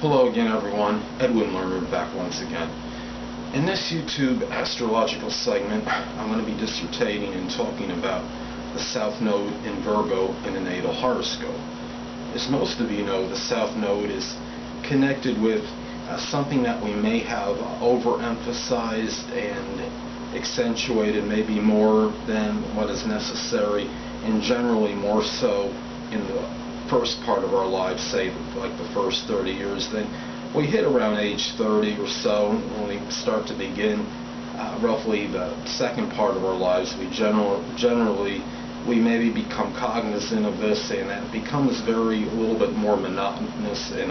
Hello again, everyone. Edwin Learnard back once again. In this YouTube astrological segment, I'm going to be dissertating and talking about the South Node in Virgo in the natal horoscope. As most of you know, the South Node is connected with something that we may have overemphasized and accentuated maybe more than what is necessary, and generally more so in the first part of our lives, say like the first 30 years. Then we hit around age 30 or so when we start to begin roughly the second part of our lives. We generally we maybe become cognizant of this, and it becomes a little bit more monotonous in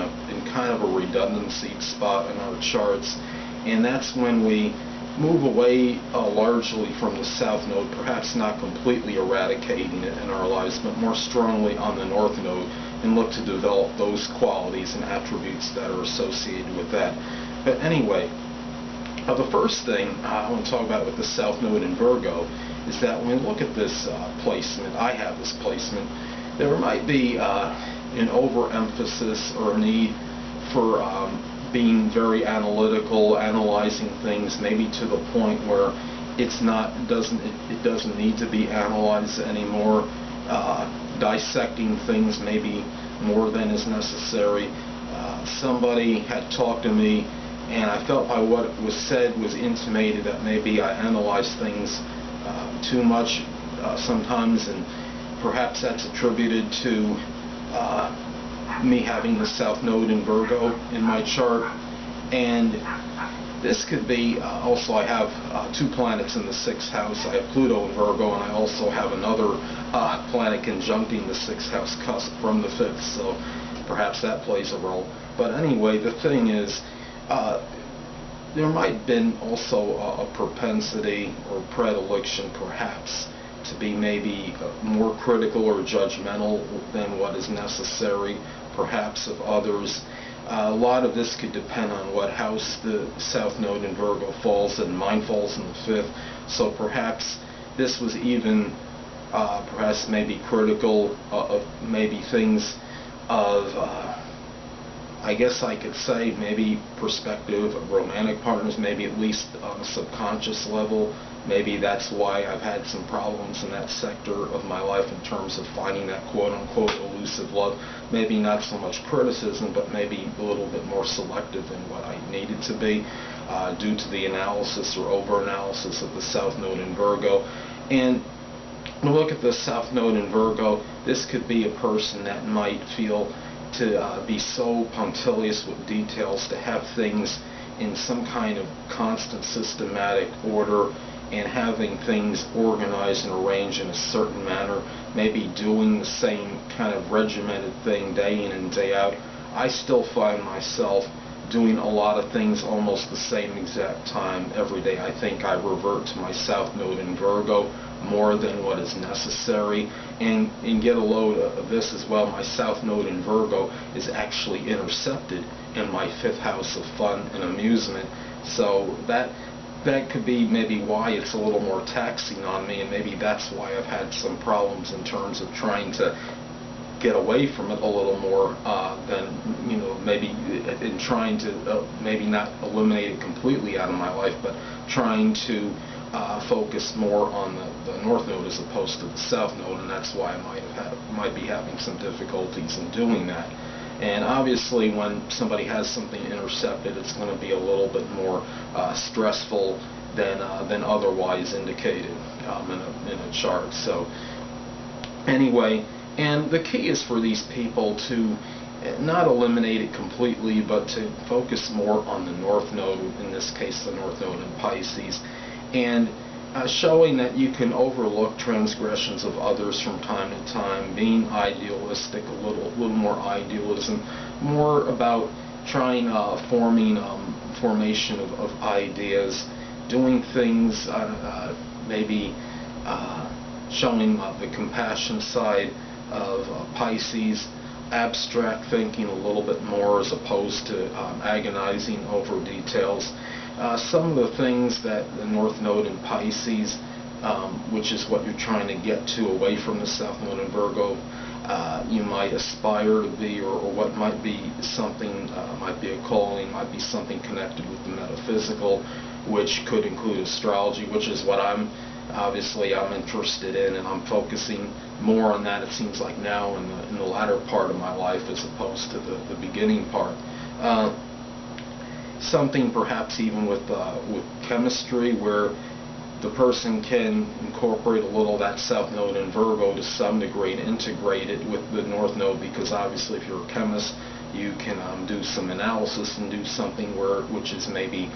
kind of a redundancy spot in our charts, and that's when we move away largely from the South Node, perhaps not completely eradicating it in our lives, but more strongly on the North Node, and look to develop those qualities and attributes that are associated with that. But anyway, the first thing I want to talk about with the South Node in Virgo is that when we look at this placement, I have this placement, there might be an overemphasis or a need for being very analytical, analyzing things, maybe to the point where it doesn't need to be analyzed anymore, dissecting things maybe more than is necessary. Somebody had talked to me, and I felt by what was said was intimated that maybe I analyze things too much sometimes, and perhaps that's attributed to me having the South Node in Virgo in my chart. And this could be also, I have two planets in the 6th house. I have Pluto in Virgo, and I also have another planet conjuncting the 6th house cusp from the 5th, so perhaps that plays a role. But anyway, the thing is, there might have been also a propensity or predilection perhaps to be maybe more critical or judgmental than what is necessary, perhaps of others. A lot of this could depend on what house the South Node in Virgo falls in. Mine falls in the 5th, so perhaps this was even perhaps maybe critical of maybe things of I guess I could say maybe perspective of romantic partners, maybe at least on a subconscious level. Maybe that's why I've had some problems in that sector of my life in terms of finding that quote-unquote elusive love. Maybe not so much criticism, but maybe a little bit more selective than what I needed to be due to the analysis or over-analysis of the South Node in Virgo. And when we look at the South Node in Virgo, this could be a person that might feel to be so punctilious with details, to have things in some kind of constant systematic order, and having things organized and arranged in a certain manner, maybe doing the same kind of regimented thing day in and day out. I still find myself doing a lot of things almost the same exact time every day. I think I revert to my South Node in Virgo more than what is necessary. And get a load of this as well, my South Node in Virgo is actually intercepted in my 5th house of fun and amusement. So that could be maybe why it's a little more taxing on me, and maybe that's why I've had some problems in terms of trying to get away from it a little more than, maybe in trying to maybe not eliminate it completely out of my life, but trying to focus more on the North Node as opposed to the South Node, and that's why I might be having some difficulties in doing that. And obviously, when somebody has something intercepted, it's going to be a little bit more stressful than otherwise indicated in a chart. So anyway, and the key is for these people to not eliminate it completely, but to focus more on the North Node, in this case the North Node in Pisces, and showing that you can overlook transgressions of others from time to time, being idealistic, a little more idealism, more about trying formation of ideas, doing things, maybe showing the compassion side of Pisces, abstract thinking a little bit more as opposed to agonizing over details. Some of the things that the North Node in Pisces, which is what you're trying to get to away from the South Node in Virgo, you might aspire to be, or what might be something, might be a calling, might be something connected with the metaphysical, which could include astrology, which is what I'm interested in, and I'm focusing more on that, it seems like now, in the latter part of my life as opposed to the beginning part. Something perhaps even with chemistry, where the person can incorporate a little of that South Node in Virgo to some degree and integrate it with the North Node, because obviously if you're a chemist, you can do some analysis and do something which is maybe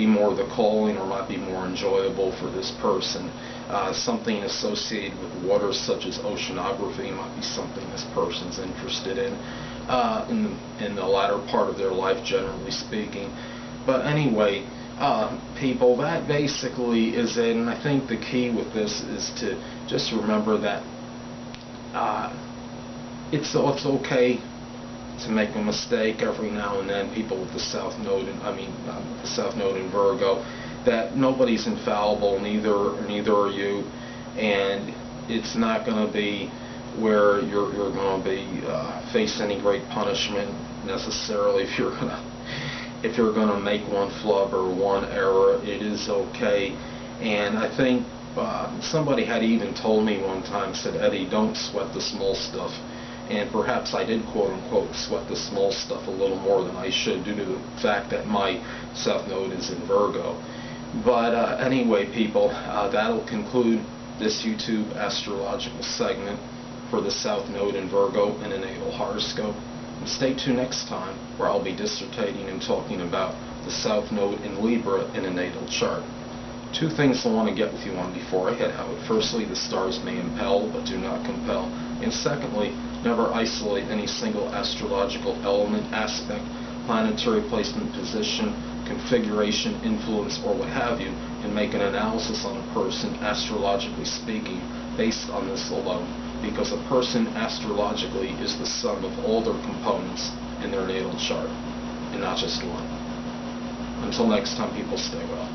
more the calling, or might be more enjoyable for this person. Something associated with water, such as oceanography, might be something this person's interested in the latter part of their life, generally speaking. But anyway, people, that basically is it, and I think the key with this is to just remember that it's okay to make a mistake every now and then. People with the South Node, the South Node in Virgo, that nobody's infallible, neither are you, and it's not going to be where you're going to be face any great punishment necessarily if you're going to make one flub or one error. It is okay. And I think somebody had even told me one time, said, Eddie, don't sweat the small stuff. And perhaps I did, quote unquote, sweat the small stuff a little more than I should, due to the fact that my South Node is in Virgo. But anyway, people, that'll conclude this YouTube astrological segment for the South Node in Virgo in a natal horoscope. And stay tuned next time, where I'll be dissertating and talking about the South Node in Libra in a natal chart. Two things I want to get with you on before I head out. Firstly, the stars may impel, but do not compel. And secondly, never isolate any single astrological element, aspect, planetary placement, position, configuration, influence, or what have you, and make an analysis on a person, astrologically speaking, based on this alone. Because a person astrologically is the sum of all their components in their natal chart, and not just one. Until next time, people, stay well.